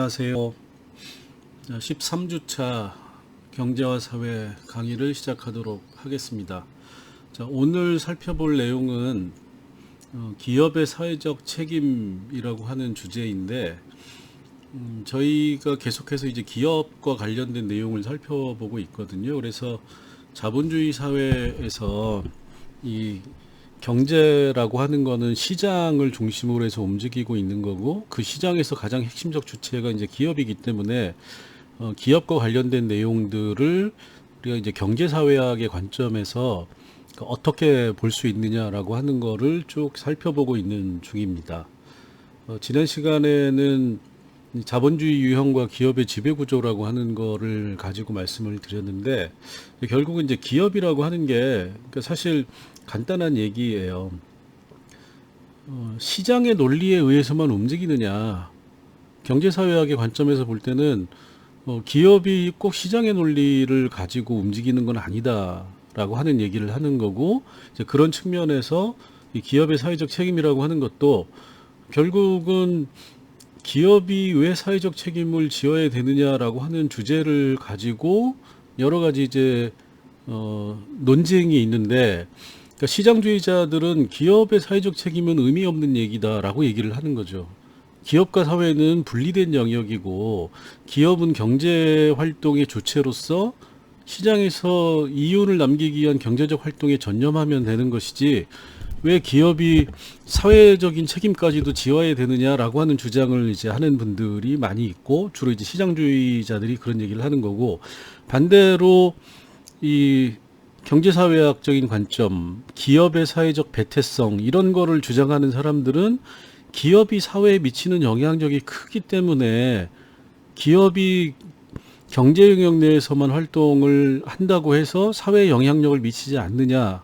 안녕하세요. 13주차 경제와 사회 강의를 시작하도록 하겠습니다. 자, 오늘 살펴볼 내용은 기업의 사회적 책임이라고 하는 주제인데, 저희가 계속해서 이제 기업과 관련된 내용을 살펴보고 있거든요. 그래서 자본주의 사회에서 이 경제라고 하는 거는 시장을 중심으로 해서 움직이고 있는 거고, 그 시장에서 가장 핵심적 주체가 이제 기업이기 때문에 기업과 관련된 내용들을 우리가 이제 경제사회학의 관점에서 어떻게 볼 수 있느냐라고 하는 거를 쭉 살펴보고 있는 중입니다. 지난 시간에는 자본주의 유형과 기업의 지배구조라고 하는 거를 가지고 말씀을 드렸는데, 결국은 이제 기업이라고 하는 게 그러니까 사실 간단한 얘기예요. 시장의 논리에 의해서만 움직이느냐, 경제사회학의 관점에서 볼 때는 기업이 꼭 시장의 논리를 가지고 움직이는 건 아니다라고 하는 얘기를 하는 거고, 이제 그런 측면에서 이 기업의 사회적 책임이라고 하는 것도 결국은 기업이 왜 사회적 책임을 지어야 되느냐라고 하는 주제를 가지고 여러 가지 이제 논쟁이 있는데, 그러니까 시장주의자들은 기업의 사회적 책임은 의미 없는 얘기다라고 얘기를 하는 거죠. 기업과 사회는 분리된 영역이고, 기업은 경제 활동의 주체로서 시장에서 이윤을 남기기 위한 경제적 활동에 전념하면 되는 것이지, 왜 기업이 사회적인 책임까지도 지어야 되느냐라고 하는 주장을 이제 하는 분들이 많이 있고, 주로 이제 시장주의자들이 그런 얘기를 하는 거고, 반대로 이 경제사회학적인 관점, 기업의 사회적 배태성, 이런 거를 주장하는 사람들은 기업이 사회에 미치는 영향력이 크기 때문에 기업이 경제 영역 내에서만 활동을 한다고 해서 사회에 영향력을 미치지 않느냐,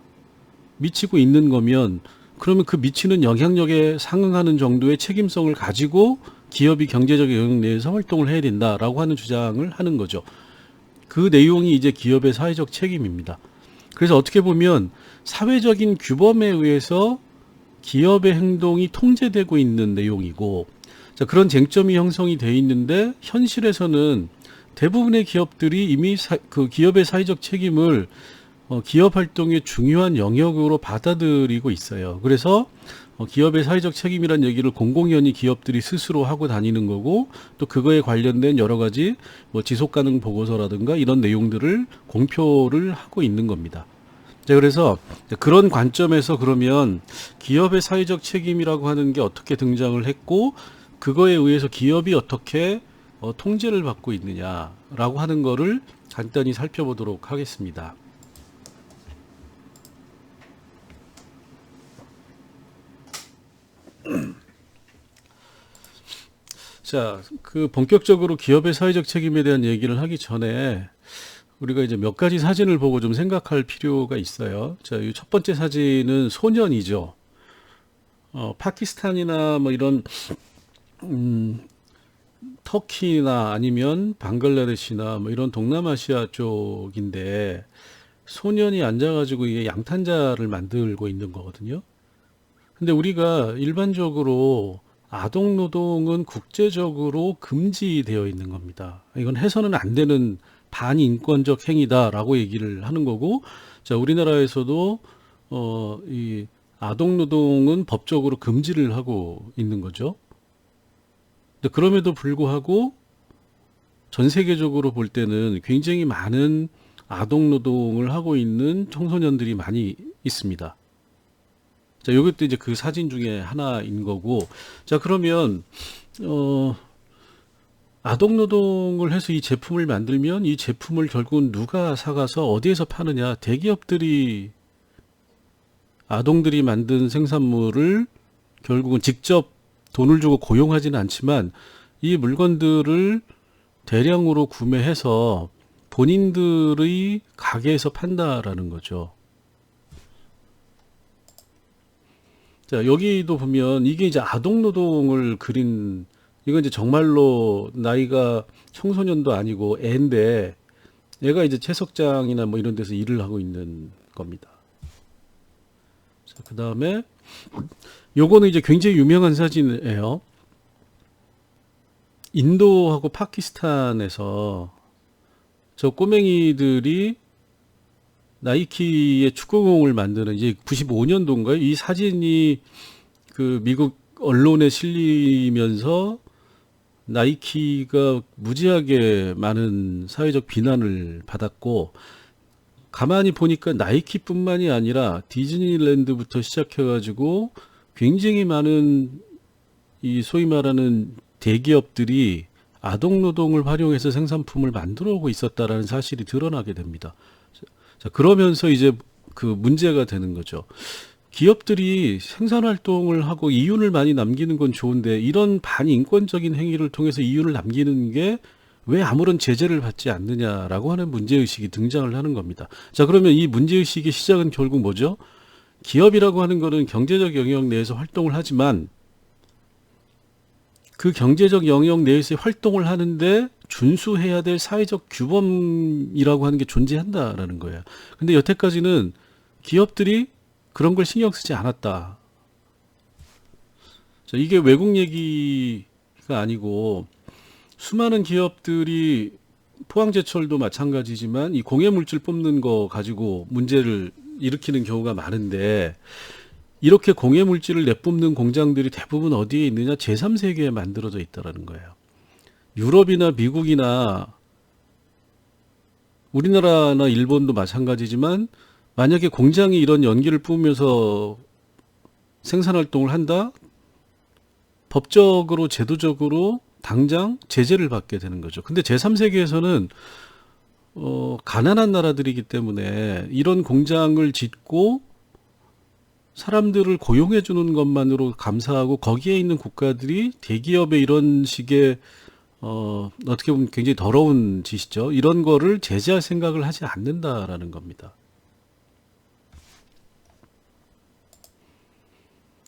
미치고 있는 거면 그러면 그 미치는 영향력에 상응하는 정도의 책임성을 가지고 기업이 경제적 영역 내에서 활동을 해야 된다라고 하는 주장을 하는 거죠. 그 내용이 이제 기업의 사회적 책임입니다. 그래서 어떻게 보면 사회적인 규범에 의해서 기업의 행동이 통제되고 있는 내용이고, 자, 그런 쟁점이 형성이 돼 있는데, 현실에서는 대부분의 기업들이 이미 그 기업의 사회적 책임을 기업 활동의 중요한 영역으로 받아들이고 있어요. 그래서 기업의 사회적 책임이란 얘기를 공공연히 기업들이 스스로 하고 다니는 거고, 또 그거에 관련된 여러 가지 뭐 지속가능 보고서라든가 이런 내용들을 공표를 하고 있는 겁니다. 자, 그래서 그런 관점에서 그러면 기업의 사회적 책임이라고 하는 게 어떻게 등장을 했고, 그거에 의해서 기업이 어떻게 통제를 받고 있느냐라고 하는 거를 간단히 살펴보도록 하겠습니다. 자, 그 본격적으로 기업의 사회적 책임에 대한 얘기를 하기 전에 우리가 이제 몇 가지 사진을 보고 좀 생각할 필요가 있어요. 자, 이 첫 번째 사진은 소년이죠. 파키스탄이나 뭐 이런 터키나 아니면 방글라데시나 뭐 이런 동남아시아 쪽인데, 소년이 앉아가지고 이게 양탄자를 만들고 있는 거거든요. 근데 우리가 일반적으로 아동 노동은 국제적으로 금지되어 있는 겁니다. 이건 해서는 안 되는 반인권적 행위다라고 얘기를 하는 거고, 자, 우리나라에서도 이 아동 노동은 법적으로 금지를 하고 있는 거죠. 근데 그럼에도 불구하고 전 세계적으로 볼 때는 굉장히 많은 아동 노동을 하고 있는 청소년들이 많이 있습니다. 자, 이것도 이제 그 사진 중에 하나인 거고, 자, 그러면 아동 노동을 해서 이 제품을 만들면 이 제품을 결국은 누가 사가서 어디에서 파느냐? 대기업들이 아동들이 만든 생산물을 결국은 직접 돈을 주고 고용하지는 않지만 이 물건들을 대량으로 구매해서 본인들의 가게에서 판다라는 거죠. 자, 여기도 보면 이게 이제 아동 노동을 그린, 이건 이제 정말로 나이가 청소년도 아니고 애인데, 얘가 이제 채석장이나 뭐 이런 데서 일을 하고 있는 겁니다. 자, 그 다음에 요거는 이제 굉장히 유명한 사진이에요. 인도하고 파키스탄에서 저 꼬맹이들이 나이키의 축구공을 만드는 이제 95년도인가요? 이 사진이 그 미국 언론에 실리면서 나이키가 무지하게 많은 사회적 비난을 받았고, 가만히 보니까 나이키뿐만이 아니라 디즈니랜드부터 시작해가지고 굉장히 많은 이 소위 말하는 대기업들이 아동 노동을 활용해서 생산품을 만들어 오고 있었다라는 사실이 드러나게 됩니다. 자, 그러면서 이제 그 문제가 되는 거죠. 기업들이 생산 활동을 하고 이윤을 많이 남기는 건 좋은데, 이런 반인권적인 행위를 통해서 이윤을 남기는 게 왜 아무런 제재를 받지 않느냐라고 하는 문제의식이 등장을 하는 겁니다. 자, 그러면 이 문제의식의 시작은 결국 뭐죠? 기업이라고 하는 거는 경제적 영역 내에서 활동을 하지만 그 경제적 영역 내에서 활동을 하는데 준수해야 될 사회적 규범이라고 하는 게 존재한다라는 거예요. 근데 여태까지는 기업들이 그런 걸 신경 쓰지 않았다. 자, 이게 외국 얘기가 아니고 수많은 기업들이 포항제철도 마찬가지지만 이 공해물질 뽑는 거 가지고 문제를 일으키는 경우가 많은데, 이렇게 공해물질을 내뿜는 공장들이 대부분 어디에 있느냐? 제3세계에 만들어져 있다라는 거예요. 유럽이나 미국이나 우리나라나 일본도 마찬가지지만, 만약에 공장이 이런 연기를 뿜으면서 생산활동을 한다? 법적으로 제도적으로 당장 제재를 받게 되는 거죠. 근데 제3세계에서는 가난한 나라들이기 때문에 이런 공장을 짓고 사람들을 고용해 주는 것만으로 감사하고, 거기에 있는 국가들이 대기업의 이런 식의 어떻게 보면 굉장히 더러운 짓이죠. 이런 거를 제재할 생각을 하지 않는다라는 겁니다.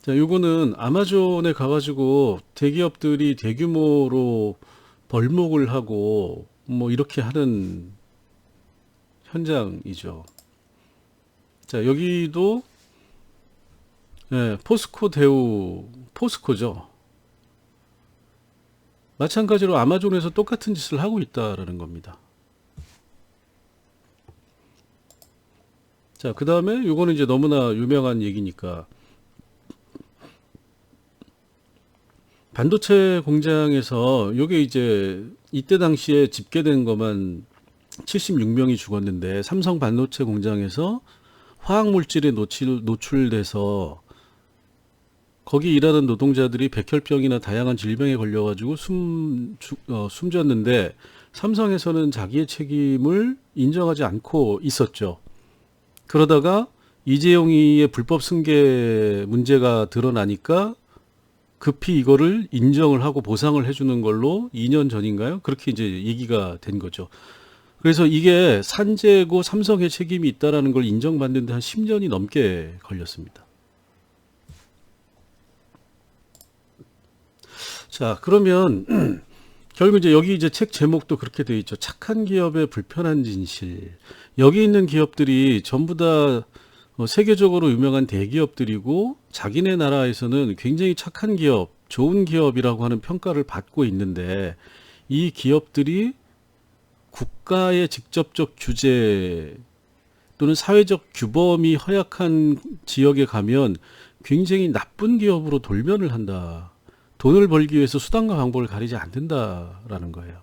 자, 요거는 아마존에 가가지고 대기업들이 대규모로 벌목을 하고 뭐 이렇게 하는 현장이죠. 자, 여기도 포스코 대우, 포스코죠. 마찬가지로 아마존에서 똑같은 짓을 하고 있다라는 겁니다. 자, 그 다음에 요거는 이제 너무나 유명한 얘기니까, 반도체 공장에서 요게 이제 이때 당시에 집계된 것만 76명이 죽었는데, 삼성 반도체 공장에서 화학물질에 노출돼서 거기 일하는 노동자들이 백혈병이나 다양한 질병에 걸려가지고 숨졌는데, 삼성에서는 자기의 책임을 인정하지 않고 있었죠. 그러다가 이재용이의 불법 승계 문제가 드러나니까 급히 이거를 인정을 하고 보상을 해주는 걸로 2년 전인가요? 그렇게 이제 얘기가 된 거죠. 그래서 이게 산재고 삼성의 책임이 있다라는 걸 인정받는데 한 10년이 넘게 걸렸습니다. 자, 그러면 결국 이제 여기 이제 책 제목도 그렇게 되어 있죠. 착한 기업의 불편한 진실. 여기 있는 기업들이 전부 다 세계적으로 유명한 대기업들이고, 자기네 나라에서는 굉장히 착한 기업, 좋은 기업이라고 하는 평가를 받고 있는데, 이 기업들이 국가의 직접적 규제 또는 사회적 규범이 허약한 지역에 가면 굉장히 나쁜 기업으로 돌변을 한다. 돈을 벌기 위해서 수단과 방법을 가리지 않는다라는 거예요.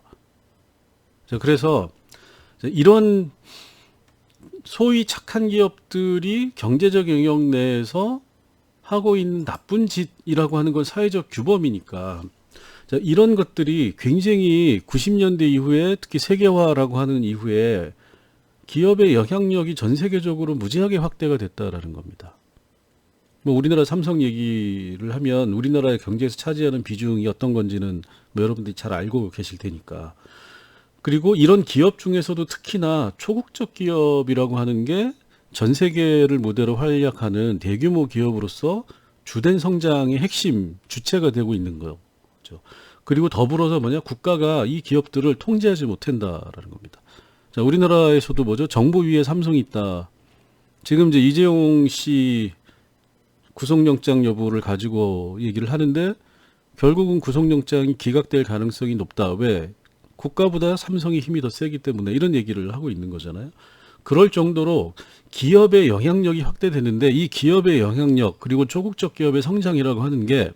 자, 그래서 이런 소위 착한 기업들이 경제적 영역 내에서 하고 있는 나쁜 짓이라고 하는 건 사회적 규범이니까, 자, 이런 것들이 굉장히 90년대 이후에, 특히 세계화라고 하는 이후에 기업의 영향력이 전 세계적으로 무지하게 확대가 됐다라는 겁니다. 뭐 우리나라 삼성 얘기를 하면 우리나라의 경제에서 차지하는 비중이 어떤 건지는 뭐 여러분들이 잘 알고 계실 테니까. 그리고 이런 기업 중에서도 특히나 초국적 기업이라고 하는 게 전 세계를 무대로 활약하는 대규모 기업으로서 주된 성장의 핵심 주체가 되고 있는 거죠. 그리고 더불어서 뭐냐, 국가가 이 기업들을 통제하지 못한다라는 겁니다. 자, 우리나라에서도 뭐죠, 정부 위에 삼성이 있다. 지금 이제 이재용 씨 구속영장 여부를 가지고 얘기를 하는데, 결국은 구속영장이 기각될 가능성이 높다. 왜? 국가보다 삼성이 힘이 더 세기 때문에 이런 얘기를 하고 있는 거잖아요. 그럴 정도로 기업의 영향력이 확대되는데 이 기업의 영향력 그리고 조국적 기업의 성장이라고 하는 게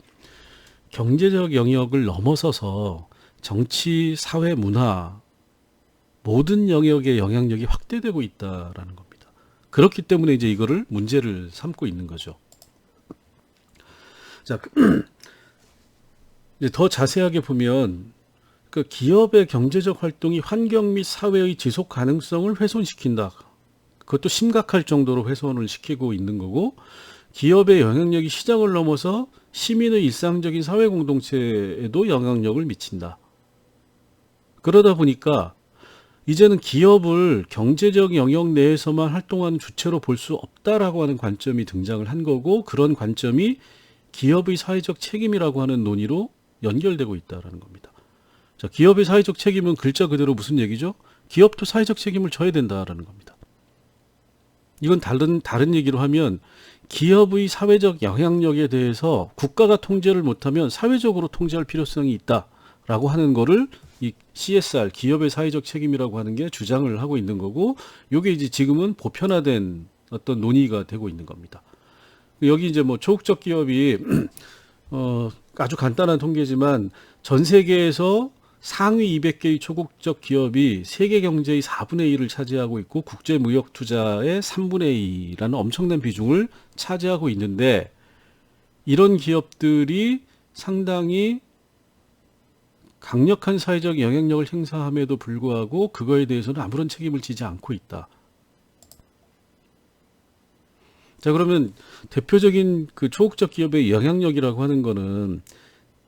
경제적 영역을 넘어서서 정치, 사회, 문화 모든 영역의 영향력이 확대되고 있다라는 겁니다. 그렇기 때문에 이제 이거를 문제를 삼고 있는 거죠. 자, 이제 더 자세하게 보면 그 기업의 경제적 활동이 환경 및 사회의 지속 가능성을 훼손시킨다. 그것도 심각할 정도로 훼손을 시키고 있는 거고 기업의 영향력이 시장을 넘어서 시민의 일상적인 사회 공동체에도 영향력을 미친다. 그러다 보니까 이제는 기업을 경제적 영역 내에서만 활동하는 주체로 볼 수 없다라고 하는 관점이 등장을 한 거고 그런 관점이 기업의 사회적 책임이라고 하는 논의로 연결되고 있다는 겁니다. 자, 기업의 사회적 책임은 글자 그대로 무슨 얘기죠? 기업도 사회적 책임을 져야 된다라는 겁니다. 이건 다른 얘기로 하면 기업의 사회적 영향력에 대해서 국가가 통제를 못하면 사회적으로 통제할 필요성이 있다라고 하는 거를 이 CSR 기업의 사회적 책임이라고 하는 게 주장을 하고 있는 거고 이게 이제 지금은 보편화된 어떤 논의가 되고 있는 겁니다. 여기 이제 뭐 조국적 기업이 아주 간단한 통계지만 전 세계에서 상위 200개의 초국적 기업이 세계 경제의 4분의 1을 차지하고 있고 국제 무역 투자의 3분의 2라는 엄청난 비중을 차지하고 있는데 이런 기업들이 상당히 강력한 사회적 영향력을 행사함에도 불구하고 그거에 대해서는 아무런 책임을 지지 않고 있다. 자, 그러면 대표적인 그 초국적 기업의 영향력이라고 하는 거는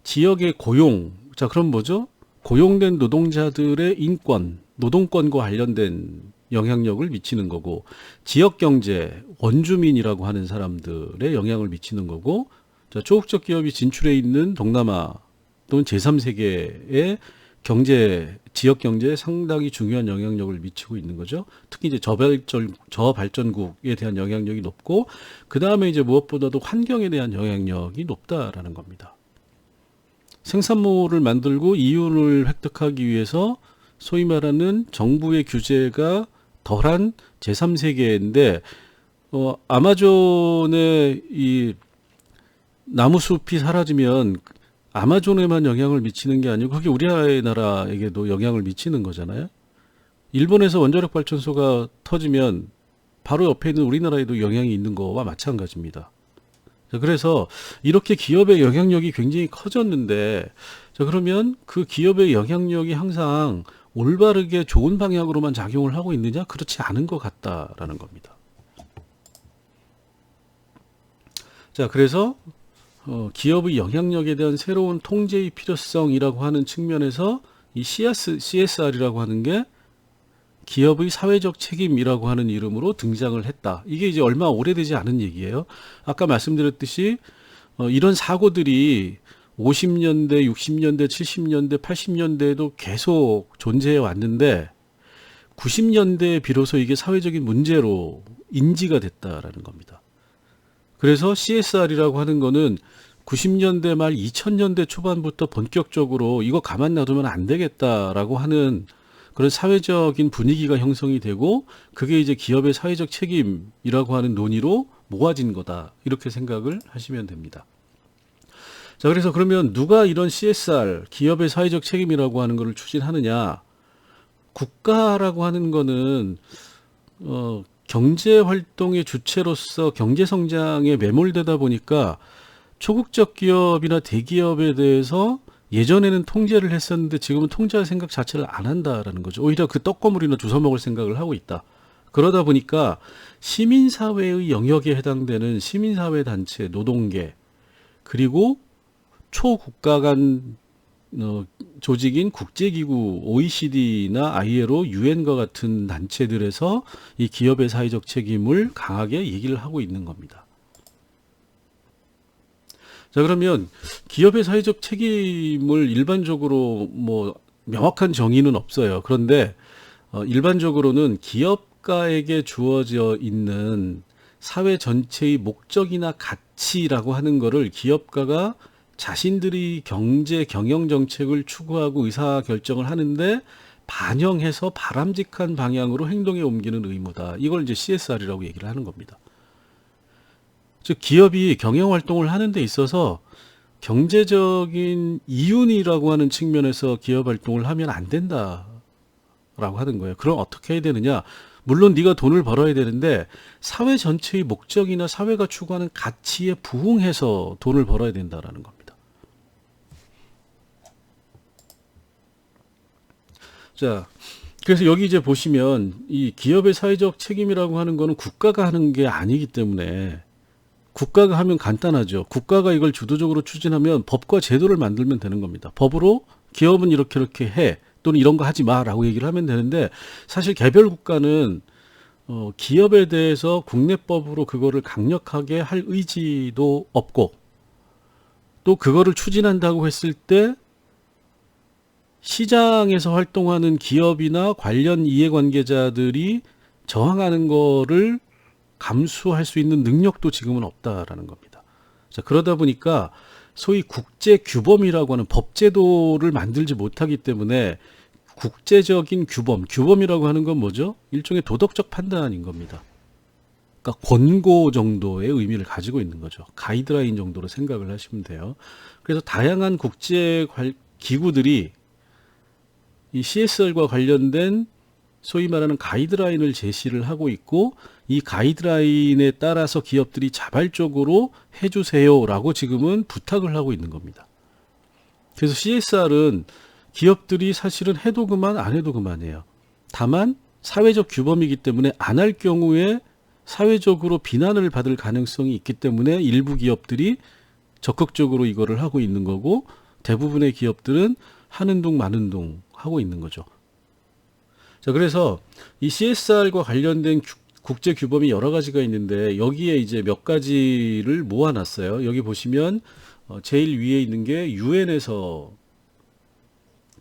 지역의 고용, 자, 그럼 뭐죠? 고용된 노동자들의 인권, 노동권과 관련된 영향력을 미치는 거고 지역 경제, 원주민이라고 하는 사람들의 영향을 미치는 거고 자, 초국적 기업이 진출해 있는 동남아 또는 제3세계의 경제, 지역 경제에 상당히 중요한 영향력을 미치고 있는 거죠. 특히 이제 저발전국에 대한 영향력이 높고 그 다음에 이제 무엇보다도 환경에 대한 영향력이 높다라는 겁니다. 생산물을 만들고 이윤을 획득하기 위해서 소위 말하는 정부의 규제가 덜한 제3세계인데 아마존의 이 나무숲이 사라지면 아마존에만 영향을 미치는 게 아니고 그게 우리나라에게도 영향을 미치는 거잖아요. 일본에서 원자력 발전소가 터지면 바로 옆에 있는 우리나라에도 영향이 있는 거와 마찬가지입니다. 자, 그래서 이렇게 기업의 영향력이 굉장히 커졌는데 자, 그러면 그 기업의 영향력이 항상 올바르게 좋은 방향으로만 작용을 하고 있느냐? 그렇지 않은 것 같다라는 겁니다. 자, 그래서 기업의 영향력에 대한 새로운 통제의 필요성이라고 하는 측면에서 이 CSR이라고 하는 게 기업의 사회적 책임이라고 하는 이름으로 등장을 했다. 이게 이제 얼마 오래되지 않은 얘기예요. 아까 말씀드렸듯이 이런 사고들이 50년대, 60년대, 70년대, 80년대에도 계속 존재해 왔는데 90년대에 비로소 이게 사회적인 문제로 인지가 됐다라는 겁니다. 그래서 CSR이라고 하는 거는 90년대 말 2000년대 초반부터 본격적으로 이거 가만 놔두면 안 되겠다라고 하는 그런 사회적인 분위기가 형성이 되고 그게 이제 기업의 사회적 책임이라고 하는 논의로 모아진 거다. 이렇게 생각을 하시면 됩니다. 자, 그래서 그러면 누가 이런 CSR, 기업의 사회적 책임이라고 하는 것을 추진하느냐? 국가라고 하는 거는 경제 활동의 주체로서 경제 성장에 매몰되다 보니까 초국적 기업이나 대기업에 대해서 예전에는 통제를 했었는데 지금은 통제할 생각 자체를 안 한다라는 거죠. 오히려 그 떡고물이나 주워 먹을 생각을 하고 있다. 그러다 보니까 시민사회의 영역에 해당되는 시민사회 단체, 노동계 그리고 초국가 간 조직인 국제기구 OECD나 ILO, UN과 같은 단체들에서 이 기업의 사회적 책임을 강하게 얘기를 하고 있는 겁니다. 자, 그러면 기업의 사회적 책임을 일반적으로 뭐 명확한 정의는 없어요. 그런데 일반적으로는 기업가에게 주어져 있는 사회 전체의 목적이나 가치라고 하는 거를 기업가가 자신들이 경제 경영 정책을 추구하고 의사 결정을 하는데 반영해서 바람직한 방향으로 행동에 옮기는 의무다. 이걸 이제 CSR이라고 얘기를 하는 겁니다. 즉 기업이 경영 활동을 하는 데 있어서 경제적인 이윤이라고 하는 측면에서 기업 활동을 하면 안 된다라고 하는 거예요. 그럼 어떻게 해야 되느냐? 물론 네가 돈을 벌어야 되는데 사회 전체의 목적이나 사회가 추구하는 가치에 부응해서 돈을 벌어야 된다라는 겁니다. 자, 그래서 여기 이제 보시면 이 기업의 사회적 책임이라고 하는 거는 국가가 하는 게 아니기 때문에 국가가 하면 간단하죠. 국가가 이걸 주도적으로 추진하면 법과 제도를 만들면 되는 겁니다. 법으로 기업은 이렇게 이렇게 해 또는 이런 거 하지 마라고 얘기를 하면 되는데 사실 개별 국가는 기업에 대해서 국내법으로 그거를 강력하게 할 의지도 없고 또 그거를 추진한다고 했을 때 시장에서 활동하는 기업이나 관련 이해관계자들이 저항하는 거를 감수할 수 있는 능력도 지금은 없다라는 겁니다. 자, 그러다 보니까 소위 국제 규범이라고 하는 법제도를 만들지 못하기 때문에 국제적인 규범이라고 하는 건 뭐죠? 일종의 도덕적 판단인 겁니다. 그러니까 권고 정도의 의미를 가지고 있는 거죠. 가이드라인 정도로 생각을 하시면 돼요. 그래서 다양한 국제 기구들이 이 CSR과 관련된 소위 말하는 가이드라인을 제시를 하고 있고 이 가이드라인에 따라서 기업들이 자발적으로 해주세요라고 지금은 부탁을 하고 있는 겁니다. 그래서 CSR은 기업들이 사실은 해도 그만 안 해도 그만이에요. 다만 사회적 규범이기 때문에 안 할 경우에 사회적으로 비난을 받을 가능성이 있기 때문에 일부 기업들이 적극적으로 이거를 하고 있는 거고 대부분의 기업들은 하는 둥 마는 둥 하고 있는 거죠. 자, 그래서 이 CSR과 관련된 국제 규범이 여러 가지가 있는데 여기에 이제 몇 가지를 모아놨어요. 여기 보시면 제일 위에 있는 게 UN에서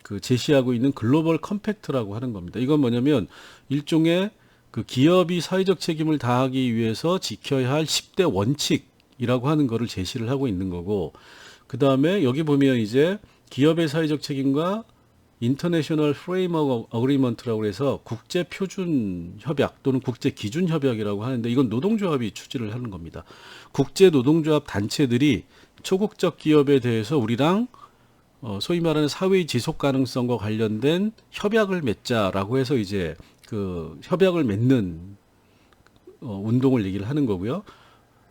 그 제시하고 있는 글로벌 컴팩트라고 하는 겁니다. 이건 뭐냐면 일종의 그 기업이 사회적 책임을 다하기 위해서 지켜야 할 10대 원칙이라고 하는 거를 제시를 하고 있는 거고 그 다음에 여기 보면 이제 기업의 사회적 책임과 인터내셔널 프레임워크 어그리먼트라고 해서 국제 표준 협약 또는 국제 기준 협약이라고 하는데 이건 노동조합이 추진을 하는 겁니다. 국제 노동조합 단체들이 초국적 기업에 대해서 우리랑 소위 말하는 사회의 지속 가능성과 관련된 협약을 맺자라고 해서 이제 그 협약을 맺는 운동을 얘기를 하는 거고요.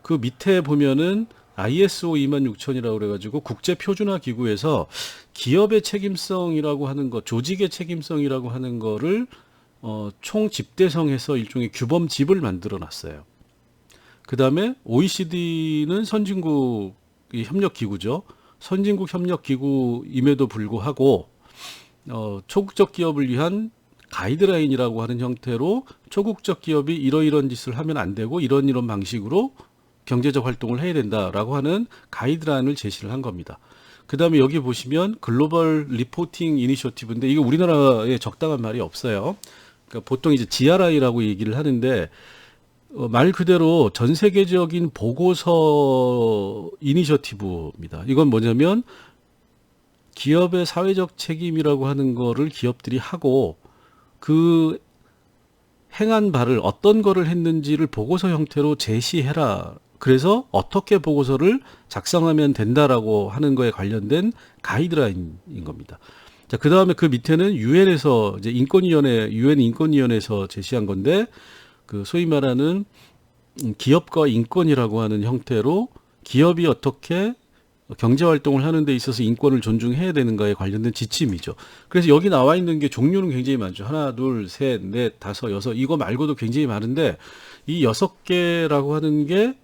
그 밑에 보면은 ISO 26000이라고 그래가지고 국제표준화 기구에서 기업의 책임성이라고 하는 것, 조직의 책임성이라고 하는 거를 총 집대성해서 일종의 규범집을 만들어 놨어요. 그 다음에 OECD는 선진국 협력 기구죠. 선진국 협력 기구임에도 불구하고 초국적 기업을 위한 가이드라인이라고 하는 형태로 초국적 기업이 이러이런 짓을 하면 안 되고 이런 방식으로 경제적 활동을 해야 된다라고 하는 가이드라인을 제시를 한 겁니다. 그 다음에 여기 보시면 글로벌 리포팅 이니셔티브인데 이거 우리나라에 적당한 말이 없어요. 그러니까 보통 이제 GRI라고 얘기를 하는데 말 그대로 전 세계적인 보고서 이니셔티브입니다. 이건 뭐냐면 기업의 사회적 책임이라고 하는 거를 기업들이 하고 그 행한 바를 어떤 거를 했는지를 보고서 형태로 제시해라. 그래서 어떻게 보고서를 작성하면 된다라고 하는 거에 관련된 가이드라인인 겁니다. 자, 그 다음에 그 밑에는 유엔에서 이제 유엔 인권위원회에서 제시한 건데 그 소위 말하는 기업과 인권이라고 하는 형태로 기업이 어떻게 경제 활동을 하는 데 있어서 인권을 존중해야 되는가에 관련된 지침이죠. 그래서 여기 나와 있는 게 종류는 굉장히 많죠. 하나, 둘, 셋, 넷, 다섯, 여섯. 이거 말고도 굉장히 많은데 이 6개라고 하는 게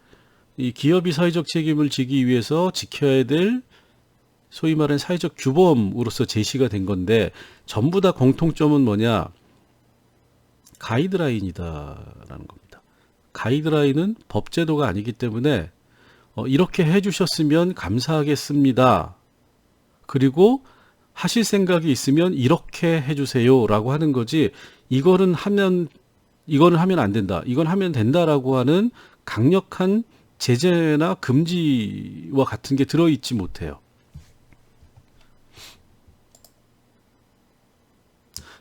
이 기업이 사회적 책임을 지기 위해서 지켜야 될 소위 말하는 사회적 규범으로서 제시가 된 건데 전부 다 공통점은 뭐냐? 가이드라인이다라는 겁니다. 가이드라인은 법제도가 아니기 때문에 이렇게 해주셨으면 감사하겠습니다. 그리고 하실 생각이 있으면 이렇게 해주세요라고 하는 거지. 이거는 하면 안 된다. 이건 하면 된다라고 하는 강력한 제재나 금지와 같은 게 들어있지 못해요.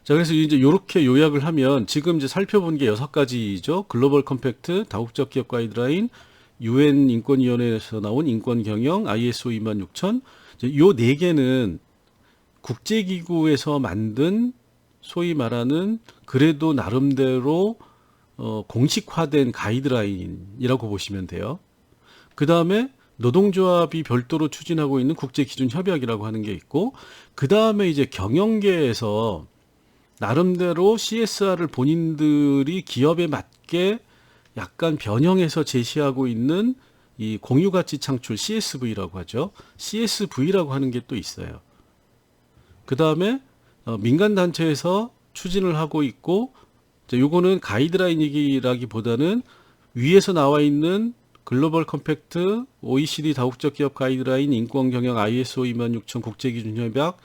자, 그래서 이제 요렇게 요약을 하면 지금 이제 살펴본 게 6가지죠. 글로벌 컴팩트, 다국적 기업 가이드라인, UN 인권위원회에서 나온 인권 경영, ISO 26000. 요 4개는 국제기구에서 만든 소위 말하는 그래도 나름대로 공식화된 가이드라인이라고 보시면 돼요. 그 다음에 노동조합이 별도로 추진하고 있는 국제기준협약이라고 하는 게 있고, 그 다음에 이제 경영계에서 나름대로 CSR을 본인들이 기업에 맞게 약간 변형해서 제시하고 있는 이 공유가치 창출 CSV라고 하죠. CSV라고 하는 게 또 있어요. 그 다음에 민간단체에서 추진을 하고 있고, 요거는 가이드라인이라기보다는 위에서 나와 있는 글로벌 컴팩트, OECD 다국적 기업 가이드라인, 인권경영, ISO 26000 국제기준협약,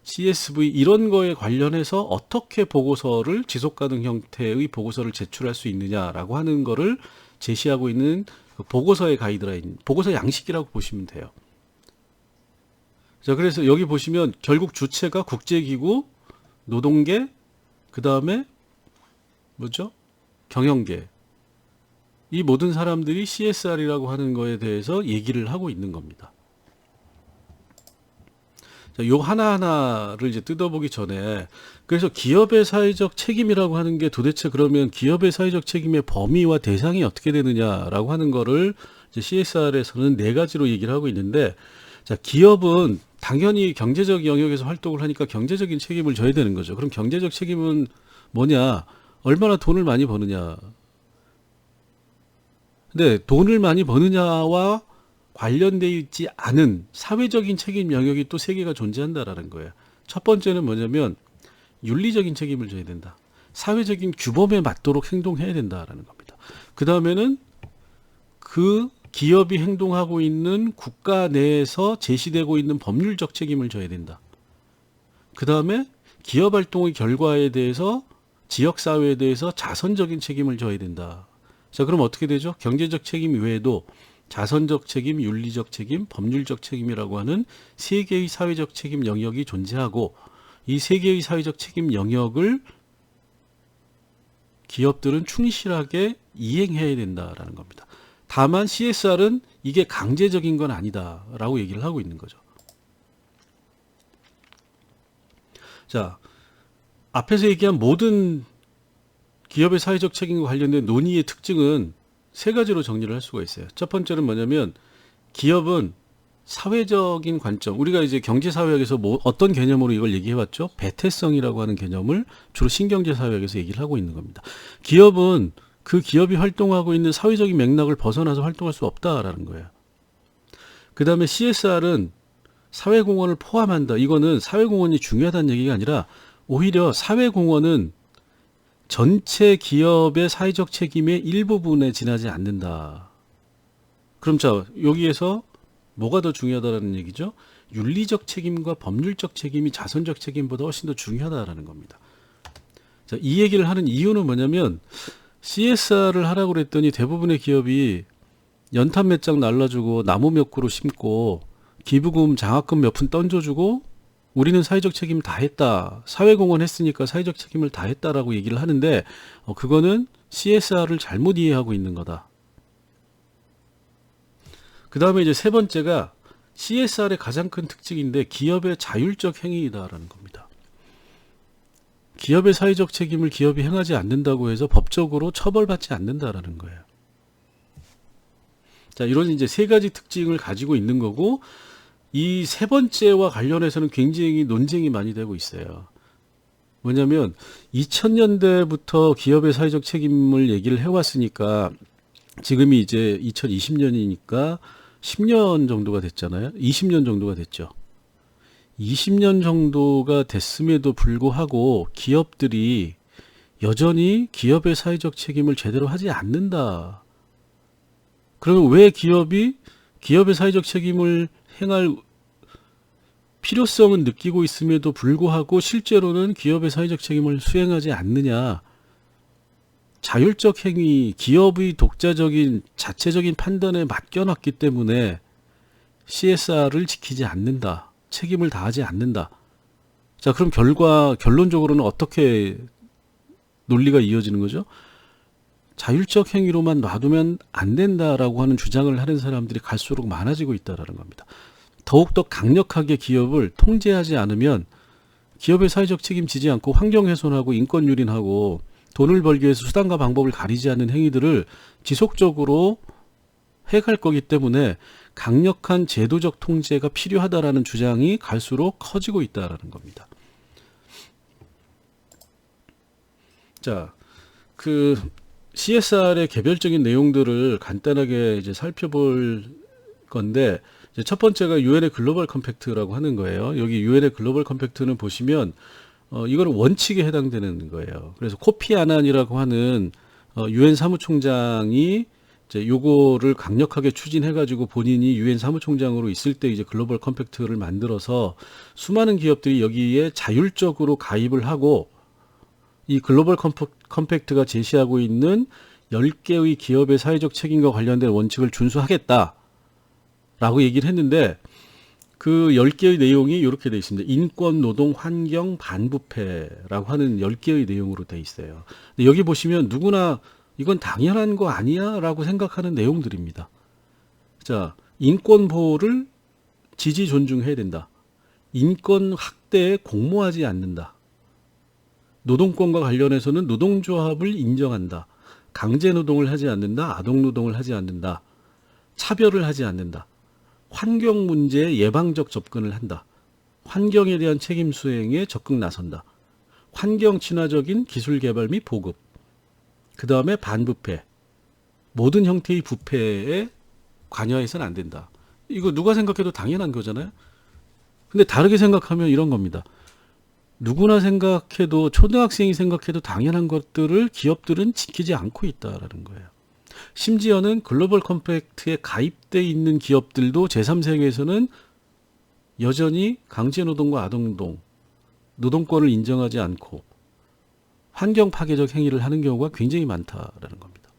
CSV 이런 거에 관련해서 어떻게 보고서를 지속가능 형태의 보고서를 제출할 수 있느냐라고 하는 거를 제시하고 있는 그 보고서의 가이드라인, 보고서 양식이라고 보시면 돼요. 자, 그래서 여기 보시면 결국 주체가 국제기구, 노동계, 그 다음에 뭐죠? 경영계. 이 모든 사람들이 CSR이라고 하는 거에 대해서 얘기를 하고 있는 겁니다. 자, 요 하나하나를 이제 뜯어보기 전에, 그래서 기업의 사회적 책임이라고 하는 게 도대체 그러면 기업의 사회적 책임의 범위와 대상이 어떻게 되느냐라고 하는 거를 이제 CSR에서는 4가지로 얘기를 하고 있는데, 자, 기업은 당연히 경제적 영역에서 활동을 하니까 경제적인 책임을 져야 되는 거죠. 그럼 경제적 책임은 뭐냐? 얼마나 돈을 많이 버느냐? 근데 돈을 많이 버느냐와 관련되어 있지 않은 사회적인 책임 영역이 또 3개가 존재한다라는 거예요. 첫 번째는 뭐냐면 윤리적인 책임을 져야 된다. 사회적인 규범에 맞도록 행동해야 된다라는 겁니다. 그 다음에는 그 기업이 행동하고 있는 국가 내에서 제시되고 있는 법률적 책임을 져야 된다. 그 다음에 기업 활동의 결과에 대해서 지역사회에 대해서 자선적인 책임을 져야 된다. 자, 그럼 어떻게 되죠? 경제적 책임 외에도 자선적 책임, 윤리적 책임, 법률적 책임이라고 하는 3개의 사회적 책임 영역이 존재하고, 이 3개의 사회적 책임 영역을 기업들은 충실하게 이행해야 된다라는 겁니다. 다만 CSR은 이게 강제적인 건 아니다라고 얘기를 하고 있는 거죠. 자, 앞에서 얘기한 모든 기업의 사회적 책임과 관련된 논의의 특징은 3가지로 정리를 할 수가 있어요. 첫 번째는 뭐냐면 기업은 사회적인 관점, 우리가 이제 경제사회학에서 어떤 개념으로 이걸 얘기해왔죠? 배태성이라고 하는 개념을 주로 신경제사회학에서 얘기를 하고 있는 겁니다. 기업은 그 기업이 활동하고 있는 사회적인 맥락을 벗어나서 활동할 수 없다라는 거예요. 그 다음에 CSR은 사회공헌을 포함한다. 이거는 사회공헌이 중요하다는 얘기가 아니라 오히려 사회공헌은 전체 기업의 사회적 책임의 일부분에 지나지 않는다. 그럼 자, 여기에서 뭐가 더 중요하다는 얘기죠? 윤리적 책임과 법률적 책임이 자선적 책임보다 훨씬 더 중요하다라는 겁니다. 자, 이 얘기를 하는 이유는 뭐냐면 CSR을 하라고 그랬더니 대부분의 기업이 연탄 몇 장 날라주고 나무 몇 그루 심고 기부금 장학금 몇 푼 던져주고 우리는 사회적 책임 다 했다. 사회공헌 했으니까 사회적 책임을 다 했다라고 얘기를 하는데 그거는 CSR을 잘못 이해하고 있는 거다. 그 다음에 이제 3번째가 CSR의 가장 큰 특징인데 기업의 자율적 행위이다라는 겁니다. 기업의 사회적 책임을 기업이 행하지 않는다고 해서 법적으로 처벌받지 않는다라는 거예요. 자, 이런 이제 3가지 특징을 가지고 있는 거고, 이 3번째와 관련해서는 굉장히 논쟁이 많이 되고 있어요. 뭐냐면 2000년대부터 기업의 사회적 책임을 얘기를 해왔으니까 지금이 이제 2020년이니까 10년 정도가 됐잖아요. 20년 정도가 됐죠. 20년 정도가 됐음에도 불구하고 기업들이 여전히 기업의 사회적 책임을 제대로 하지 않는다. 그러면 왜 기업이 기업의 사회적 책임을 행할 필요성은 느끼고 있음에도 불구하고 실제로는 기업의 사회적 책임을 수행하지 않느냐? 자율적 행위, 기업의 독자적인 자체적인 판단에 맡겨놨기 때문에 CSR을 지키지 않는다. 책임을 다하지 않는다. 자, 그럼 결론적으로는 어떻게 논리가 이어지는 거죠? 자율적 행위로만 놔두면 안 된다라고 하는 주장을 하는 사람들이 갈수록 많아지고 있다라는 겁니다. 더욱더 강력하게 기업을 통제하지 않으면 기업의 사회적 책임지지 않고 환경 훼손하고 인권 유린하고 돈을 벌기 위해서 수단과 방법을 가리지 않는 행위들을 지속적으로 해갈 거기 때문에 강력한 제도적 통제가 필요하다라는 주장이 갈수록 커지고 있다라는 겁니다. 자, 그 CSR의 개별적인 내용들을 간단하게 이제 살펴볼 건데, 이제 첫 번째가 유엔의 글로벌 컴팩트라고 하는 거예요. 여기 유엔의 글로벌 컴팩트는 보시면 이거는 원칙에 해당되는 거예요. 그래서 코피 아난이라고 하는 유엔 사무총장이 이제 요거를 강력하게 추진해가지고 본인이 유엔 사무총장으로 있을 때 이제 글로벌 컴팩트를 만들어서 수많은 기업들이 여기에 자율적으로 가입을 하고 이 글로벌 컴팩트가 제시하고 있는 10개의 기업의 사회적 책임과 관련된 원칙을 준수하겠다라고 얘기를 했는데 그 10개의 내용이 이렇게 되어 있습니다. 인권, 노동, 환경, 반부패라고 하는 10개의 내용으로 되어 있어요. 근데 여기 보시면 누구나 이건 당연한 거 아니야? 라고 생각하는 내용들입니다. 자, 인권 보호를 지지 존중해야 된다. 인권 학대에 공모하지 않는다. 노동권과 관련해서는 노동조합을 인정한다. 강제노동을 하지 않는다. 아동노동을 하지 않는다. 차별을 하지 않는다. 환경 문제에 예방적 접근을 한다. 환경에 대한 책임 수행에 적극 나선다. 환경 친화적인 기술 개발 및 보급. 그 다음에 반부패. 모든 형태의 부패에 관여해서는 안 된다. 이거 누가 생각해도 당연한 거잖아요. 근데 다르게 생각하면 이런 겁니다. 누구나 생각해도 초등학생이 생각해도 당연한 것들을 기업들은 지키지 않고 있다라는 거예요. 심지어는 글로벌 컴팩트에 가입돼 있는 기업들도 제3세계에서는 여전히 강제노동과 아동노동, 노동권을 인정하지 않고 환경 파괴적 행위를 하는 경우가 굉장히 많다라는 겁니다.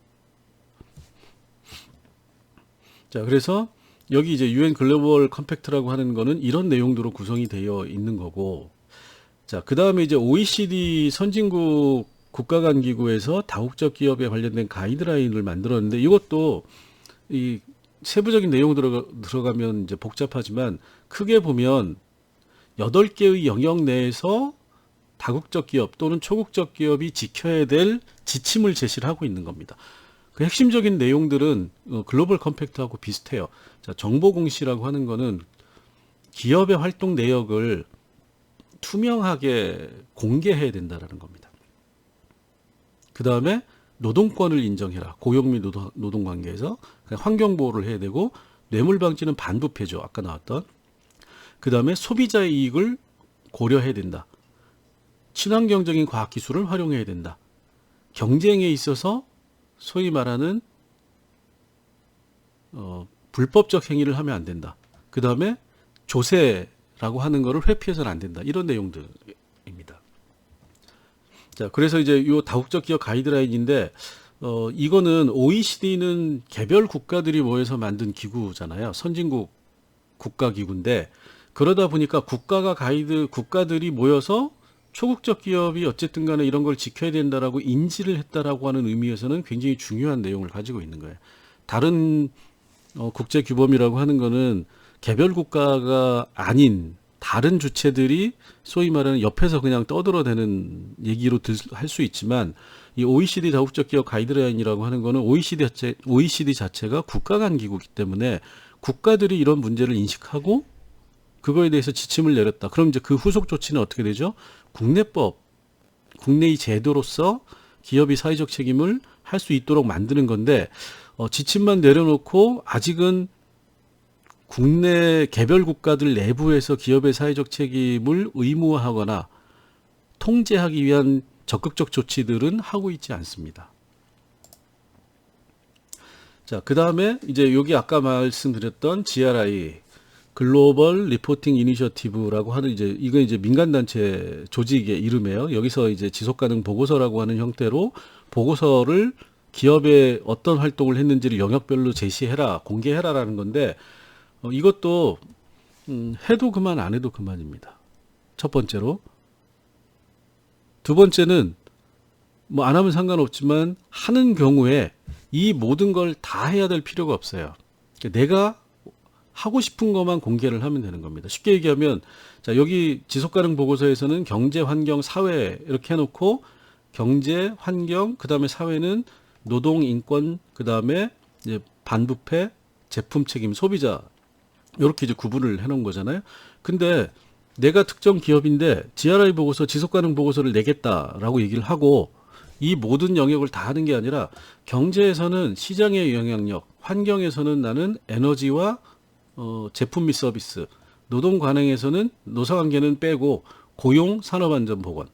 자, 그래서 여기 이제 UN 글로벌 컴팩트라고 하는 거는 이런 내용들로 구성이 되어 있는 거고, 자, 그 다음에 이제 OECD 선진국 국가간기구에서 다국적 기업에 관련된 가이드라인을 만들었는데 이것도 이 세부적인 내용 들어가면 이제 복잡하지만 크게 보면 8개의 영역 내에서 다국적 기업 또는 초국적 기업이 지켜야 될 지침을 제시를 하고 있는 겁니다. 그 핵심적인 내용들은 글로벌 컴팩트하고 비슷해요. 자, 정보 공시라고 하는 거는 기업의 활동 내역을 투명하게 공개해야 된다는 겁니다. 그 다음에 노동권을 인정해라. 고용 및 노동 관계에서 환경 보호를 해야 되고, 뇌물 방지는 반부패죠. 아까 나왔던. 그 다음에 소비자의 이익을 고려해야 된다. 친환경적인 과학기술을 활용해야 된다. 경쟁에 있어서 소위 말하는 불법적 행위를 하면 안 된다. 그 다음에 조세라고 하는 거를 회피해서는 안 된다. 이런 내용들입니다. 자, 그래서 이제 이 다국적 기업 가이드라인인데 이거는 OECD는 개별 국가들이 모여서 만든 기구잖아요. 선진국 국가기구인데, 그러다 보니까 국가들이 모여서 초국적 기업이 어쨌든 간에 이런 걸 지켜야 된다라고 인지를 했다라고 하는 의미에서는 굉장히 중요한 내용을 가지고 있는 거예요. 다른 국제 규범이라고 하는 거는 개별 국가가 아닌 다른 주체들이 소위 말하는 옆에서 그냥 떠들어대는 얘기로 할 수 있지만, 이 OECD 다국적 기업 가이드라인이라고 하는 거는 OECD 자체가 국가 간 기구이기 때문에 국가들이 이런 문제를 인식하고 그거에 대해서 지침을 내렸다. 그럼 이제 그 후속 조치는 어떻게 되죠? 국내법, 국내의 제도로서 기업이 사회적 책임을 할 수 있도록 만드는 건데, 지침만 내려놓고 아직은 국내 개별 국가들 내부에서 기업의 사회적 책임을 의무화하거나 통제하기 위한 적극적 조치들은 하고 있지 않습니다. 자, 그 다음에 이제 여기 아까 말씀드렸던 GRI, 글로벌 리포팅 이니셔티브라고 하는 이건 이제 민간단체 조직의 이름이에요. 여기서 이제 지속가능 보고서라고 하는 형태로 보고서를 기업에 어떤 활동을 했는지를 영역별로 제시해라, 공개해라라는 건데, 이것도 해도 그만 안 해도 그만입니다. 첫 번째로 두 번째는 뭐 안 하면 상관없지만 하는 경우에 이 모든 걸 다 해야 될 필요가 없어요. 그러니까 내가 하고 싶은 것만 공개를 하면 되는 겁니다. 쉽게 얘기하면 자, 여기 지속가능 보고서에서는 경제, 환경, 사회 이렇게 해놓고 경제, 환경, 그 다음에 사회는 노동, 인권, 그 다음에 이제 반부패, 제품 책임, 소비자 이렇게 이제 구분을 해놓은 거잖아요. 근데 내가 특정 기업인데 GRI 보고서, 지속가능 보고서를 내겠다라고 얘기를 하고 이 모든 영역을 다 하는 게 아니라 경제에서는 시장의 영향력, 환경에서는 나는 에너지와 제품 및 서비스, 노동 관행에서는 노사관계는 빼고 고용, 산업안전보건,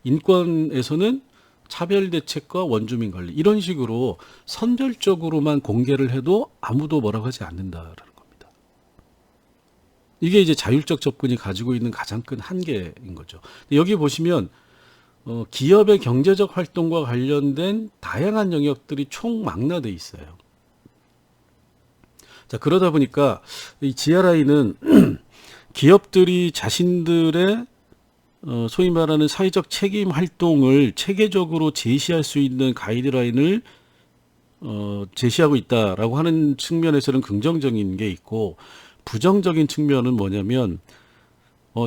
인권에서는 차별대책과 원주민 관리 이런 식으로 선별적으로만 공개를 해도 아무도 뭐라고 하지 않는다라는 겁니다. 이게 이제 자율적 접근이 가지고 있는 가장 큰 한계인 거죠. 여기 보시면 기업의 경제적 활동과 관련된 다양한 영역들이 총망라돼 있어요. 자, 그러다 보니까 이 GRI는 기업들이 자신들의 소위 말하는 사회적 책임 활동을 체계적으로 제시할 수 있는 가이드라인을 제시하고 있다라고 하는 측면에서는 긍정적인 게 있고, 부정적인 측면은 뭐냐면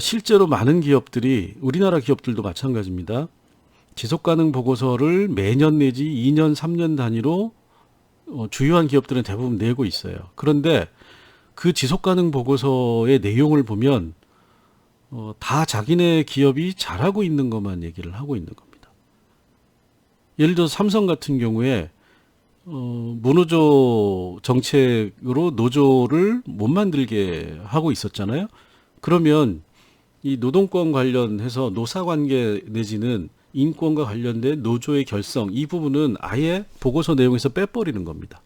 실제로 많은 기업들이, 우리나라 기업들도 마찬가지입니다. 지속가능 보고서를 매년 내지 2년, 3년 단위로 주요한 기업들은 대부분 내고 있어요. 그런데 그 지속가능 보고서의 내용을 보면 다 자기네 기업이 잘하고 있는 것만 얘기를 하고 있는 겁니다. 예를 들어서 삼성 같은 경우에 무노조 정책으로 노조를 못 만들게 하고 있었잖아요. 그러면 이 노동권 관련해서 노사관계 내지는 인권과 관련된 노조의 결성, 이 부분은 아예 보고서 내용에서 빼버리는 겁니다.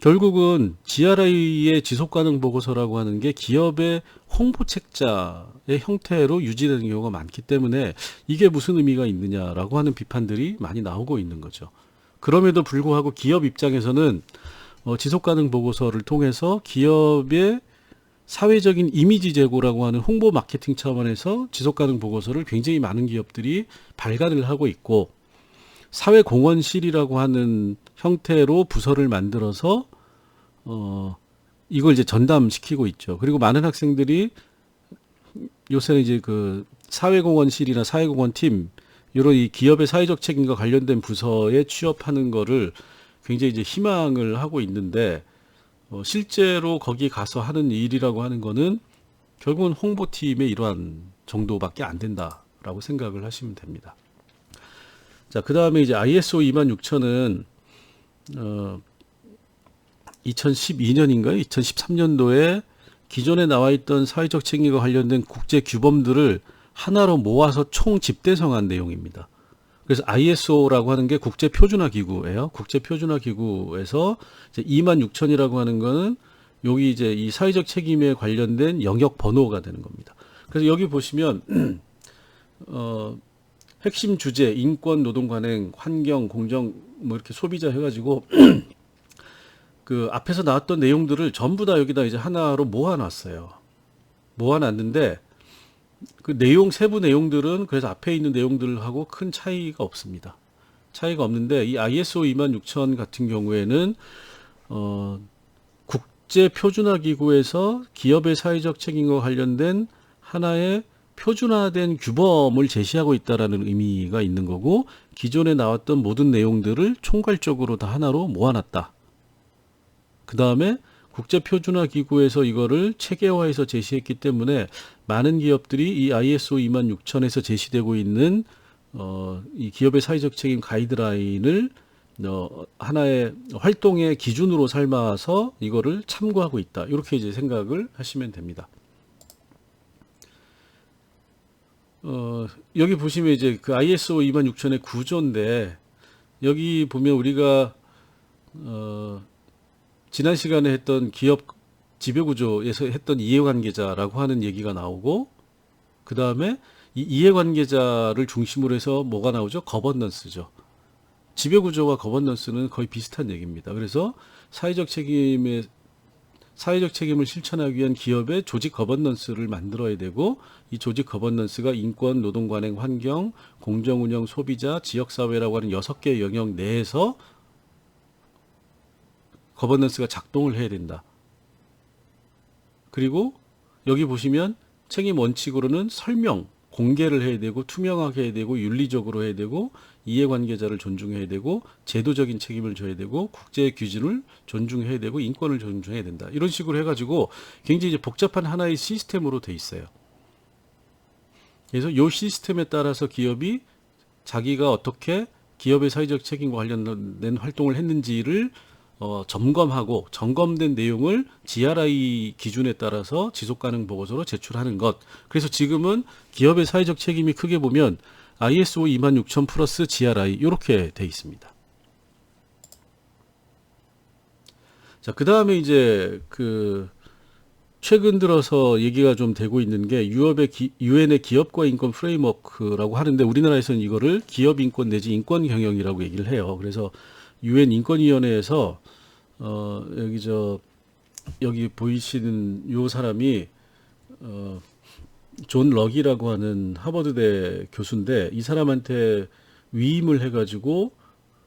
결국은 GRI의 지속가능 보고서라고 하는 게 기업의 홍보책자의 형태로 유지되는 경우가 많기 때문에 이게 무슨 의미가 있느냐라고 하는 비판들이 많이 나오고 있는 거죠. 그럼에도 불구하고 기업 입장에서는 지속가능 보고서를 통해서 기업의 사회적인 이미지 제고라고 하는 홍보 마케팅 차원에서 지속가능 보고서를 굉장히 많은 기업들이 발간을 하고 있고, 사회공헌실이라고 하는 형태로 부서를 만들어서 이걸 이제 전담시키고 있죠. 그리고 많은 학생들이 요새는 이제 그 사회공헌실이나 사회공헌팀 이런 이 기업의 사회적 책임과 관련된 부서에 취업하는 거를 굉장히 이제 희망을 하고 있는데, 실제로 거기 가서 하는 일이라고 하는 거는 결국은 홍보팀의 일환 정도밖에 안 된다라고 생각을 하시면 됩니다. 자, 그 다음에 이제 ISO 26000은 2012년인가요? 2013년도에 기존에 나와 있던 사회적 책임과 관련된 국제 규범들을 하나로 모아서 총 집대성한 내용입니다. 그래서 ISO라고 하는 게 국제 표준화 기구예요. 국제 표준화 기구에서 이제 26000이라고 하는 거는 여기 이제 이 사회적 책임에 관련된 영역 번호가 되는 겁니다. 그래서 여기 보시면 핵심 주제, 인권, 노동 관행, 환경, 공정, 뭐 이렇게 소비자 해가지고 그 앞에서 나왔던 내용들을 전부 다 여기다 이제 하나로 모아놨어요. 모아놨는데 그 내용, 세부 내용들은 그래서 앞에 있는 내용들하고 큰 차이가 없습니다. 차이가 없는데 이 ISO 26000 같은 경우에는 국제 표준화 기구에서 기업의 사회적 책임과 관련된 하나의 표준화된 규범을 제시하고 있다라는 의미가 있는 거고, 기존에 나왔던 모든 내용들을 총괄적으로 다 하나로 모아놨다. 그 다음에 국제표준화기구에서 이거를 체계화해서 제시했기 때문에 많은 기업들이 이 ISO 26000에서 제시되고 있는 이 기업의 사회적 책임 가이드라인을 하나의 활동의 기준으로 삼아서 이거를 참고하고 있다. 이렇게 이제 생각을 하시면 됩니다. 여기 보시면 이제 그 ISO 26000의 구조인데, 여기 보면 우리가 지난 시간에 했던 기업 지배구조에서 했던 이해관계자라고 하는 얘기가 나오고, 그 다음에 이 이해관계자를 중심으로 해서 뭐가 나오죠? 거버넌스죠. 지배구조와 거버넌스는 거의 비슷한 얘기입니다. 그래서 사회적 책임의 사회적 책임을 실천하기 위한 기업의 조직 거버넌스를 만들어야 되고, 이 조직 거버넌스가 인권, 노동관행, 환경, 공정운영, 소비자, 지역사회라고 하는 6개의 영역 내에서 거버넌스가 작동을 해야 된다. 그리고 여기 보시면 책임 원칙으로는 설명, 공개를 해야 되고, 투명하게 해야 되고, 윤리적으로 해야 되고, 이해관계자를 존중해야 되고, 제도적인 책임을 져야 되고, 국제 규준을 존중해야 되고, 인권을 존중해야 된다. 이런 식으로 해가지고 굉장히 이제 복잡한 하나의 시스템으로 돼 있어요. 그래서 이 시스템에 따라서 기업이 자기가 어떻게 기업의 사회적 책임과 관련된 활동을 했는지를 점검하고, 점검된 내용을 GRI 기준에 따라서 지속가능 보고서로 제출하는 것. 그래서 지금은 기업의 사회적 책임이 크게 보면 ISO 26000 플러스 GRI 이렇게 돼 있습니다. 자, 그 다음에 이제 최근 들어서 얘기가 좀 되고 있는 게 유엔의 기업과 인권 프레임워크라고 하는데, 우리나라에서는 이거를 기업 인권 내지 인권 경영이라고 얘기를 해요. 그래서 유엔 인권위원회에서 여기 보이시는 요 사람이 존 럭이라고 하는 하버드대 교수인데, 이 사람한테 위임을 해가지고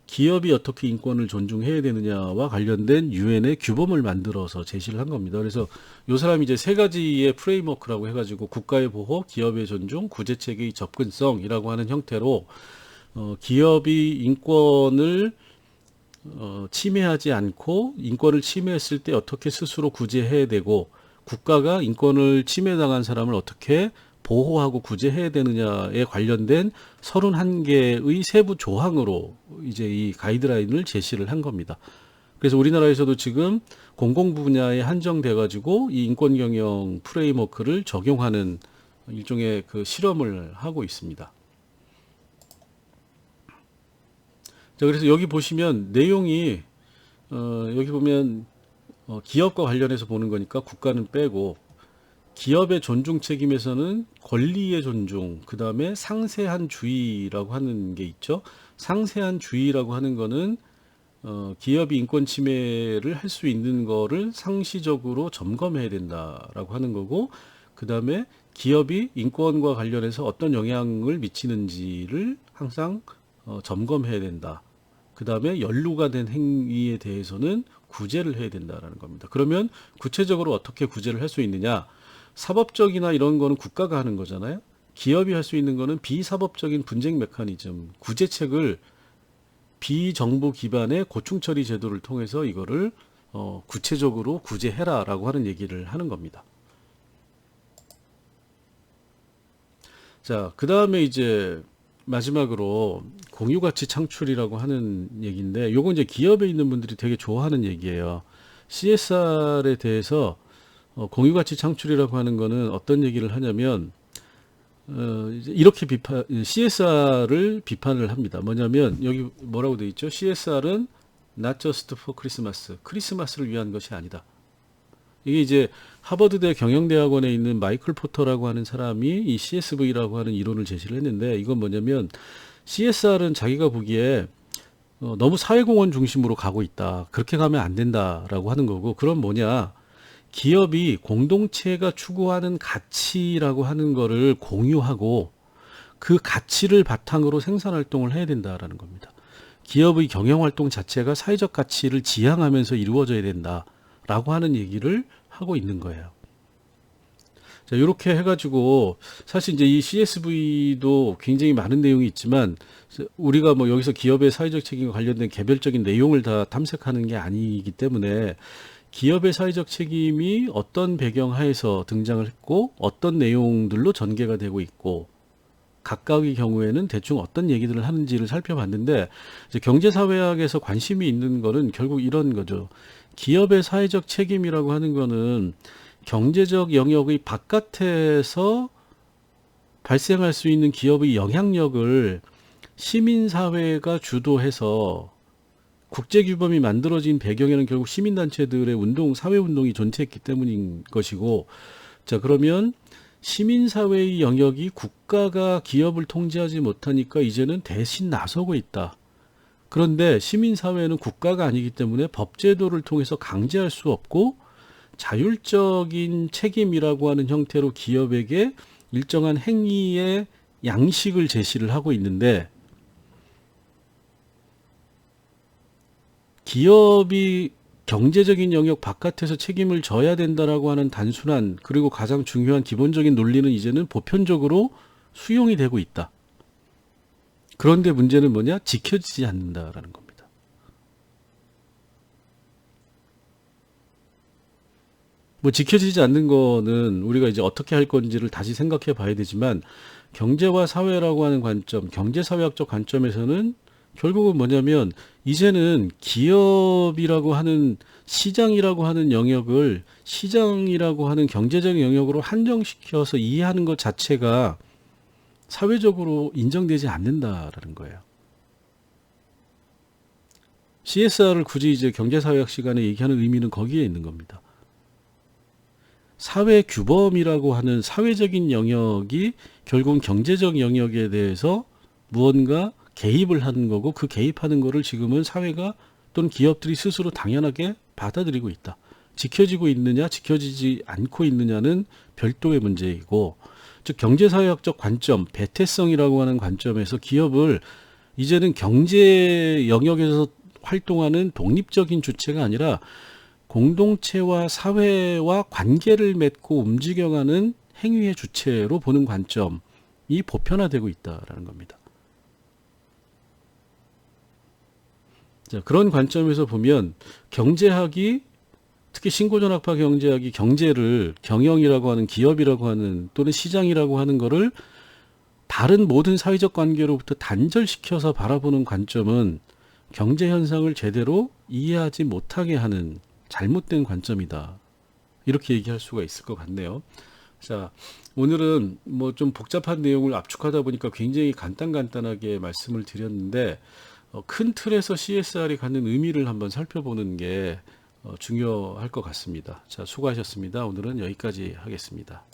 기업이 어떻게 인권을 존중해야 되느냐와 관련된 유엔의 규범을 만들어서 제시를 한 겁니다. 그래서 요 사람이 이제 3가지의 프레임워크라고 해가지고 국가의 보호, 기업의 존중, 구제체계의 접근성이라고 하는 형태로 기업이 인권을 침해하지 않고, 인권을 침해했을 때 어떻게 스스로 구제해야 되고, 국가가 인권을 침해당한 사람을 어떻게 보호하고 구제해야 되느냐에 관련된 31개의 세부 조항으로 이제 이 가이드라인을 제시를 한 겁니다. 그래서 우리나라에서도 지금 공공 분야에 한정돼 가지고 이 인권 경영 프레임워크를 적용하는 일종의 실험을 하고 있습니다. 자, 그래서 여기 보시면 내용이 여기 보면 기업과 관련해서 보는 거니까 국가는 빼고, 기업의 존중 책임에서는 권리의 존중, 그 다음에 상세한 주의라고 하는 게 있죠. 상세한 주의라고 하는 거는 기업이 인권 침해를 할 수 있는 거를 상시적으로 점검해야 된다라고 하는 거고, 그 다음에 기업이 인권과 관련해서 어떤 영향을 미치는지를 항상 점검해야 된다. 그 다음에 연루가 된 행위에 대해서는 구제를 해야 된다라는 겁니다. 그러면 구체적으로 어떻게 구제를 할 수 있느냐? 사법적이나 이런 거는 국가가 하는 거잖아요. 기업이 할 수 있는 거는 비사법적인 분쟁 메커니즘, 구제책을 비정부 기반의 고충처리 제도를 통해서 이거를 구체적으로 구제해라라고 하는 얘기를 하는 겁니다. 자, 그 다음에 이제 마지막으로 공유가치 창출이라고 하는 얘기인데, 요건 이제 기업에 있는 분들이 되게 좋아하는 얘기예요. CSR에 대해서 공유가치 창출이라고 하는 거는 어떤 얘기를 하냐면, 이렇게 CSR을 비판을 합니다. 뭐냐면, 여기 뭐라고 되어 있죠? CSR은 not just for Christmas. 크리스마스를 위한 것이 아니다. 이게 이제 하버드대 경영대학원에 있는 마이클 포터라고 하는 사람이 이 CSV라고 하는 이론을 제시를 했는데, 이건 뭐냐면 CSR은 자기가 보기에 너무 사회공헌 중심으로 가고 있다. 그렇게 가면 안 된다라고 하는 거고, 그럼 뭐냐? 기업이 공동체가 추구하는 가치라고 하는 거를 공유하고 그 가치를 바탕으로 생산활동을 해야 된다라는 겁니다. 기업의 경영활동 자체가 사회적 가치를 지향하면서 이루어져야 된다라고 하는 얘기를 하고 있는 거예요. 자, 이렇게 해가지고 사실 이제 이 CSV도 굉장히 많은 내용이 있지만, 우리가 뭐 여기서 기업의 사회적 책임과 관련된 개별적인 내용을 다 탐색하는 게 아니기 때문에, 기업의 사회적 책임이 어떤 배경 하에서 등장을 했고 어떤 내용들로 전개가 되고 있고 각각의 경우에는 대충 어떤 얘기들을 하는지를 살펴봤는데, 이제 경제사회학에서 관심이 있는 거는 결국 이런 거죠. 기업의 사회적 책임이라고 하는 거는 경제적 영역의 바깥에서 발생할 수 있는 기업의 영향력을 시민사회가 주도해서, 국제규범이 만들어진 배경에는 결국 시민단체들의 사회운동이 존재했기 때문인 것이고, 자, 그러면 시민사회의 영역이 국가가 기업을 통제하지 못하니까 이제는 대신 나서고 있다. 그런데 시민사회는 국가가 아니기 때문에 법제도를 통해서 강제할 수 없고, 자율적인 책임이라고 하는 형태로 기업에게 일정한 행위의 양식을 제시를 하고 있는데, 기업이 경제적인 영역 바깥에서 책임을 져야 된다라고 하는 단순한 그리고 가장 중요한 기본적인 논리는 이제는 보편적으로 수용이 되고 있다. 그런데 문제는 뭐냐? 지켜지지 않는다라는 겁니다. 뭐 지켜지지 않는 거는 우리가 이제 어떻게 할 건지를 다시 생각해 봐야 되지만, 경제와 사회라고 하는 관점, 경제사회학적 관점에서는 결국은 뭐냐면, 이제는 기업이라고 하는, 시장이라고 하는 영역을 시장이라고 하는 경제적인 영역으로 한정시켜서 이해하는 것 자체가 사회적으로 인정되지 않는다라는 거예요. CSR을 굳이 이제 경제사회학 시간에 얘기하는 의미는 거기에 있는 겁니다. 사회 규범이라고 하는 사회적인 영역이 결국은 경제적 영역에 대해서 무언가 개입을 하는 거고, 그 개입하는 거를 지금은 사회가 또는 기업들이 스스로 당연하게 받아들이고 있다. 지켜지고 있느냐, 지켜지지 않고 있느냐는 별도의 문제이고, 즉 경제사회학적 관점, 배태성이라고 하는 관점에서 기업을 이제는 경제 영역에서 활동하는 독립적인 주체가 아니라 공동체와 사회와 관계를 맺고 움직여가는 행위의 주체로 보는 관점이 보편화되고 있다라는 겁니다. 자, 그런 관점에서 보면 경제학이, 특히 신고전학파 경제학이 경제를 경영이라고 하는, 기업이라고 하는 또는 시장이라고 하는 거를 다른 모든 사회적 관계로부터 단절시켜서 바라보는 관점은 경제 현상을 제대로 이해하지 못하게 하는 잘못된 관점이다. 이렇게 얘기할 수가 있을 것 같네요. 자, 오늘은 뭐 좀 복잡한 내용을 압축하다 보니까 굉장히 간단하게 말씀을 드렸는데, 큰 틀에서 CSR이 갖는 의미를 한번 살펴보는 게 중요할 것 같습니다. 자, 수고하셨습니다. 오늘은 여기까지 하겠습니다.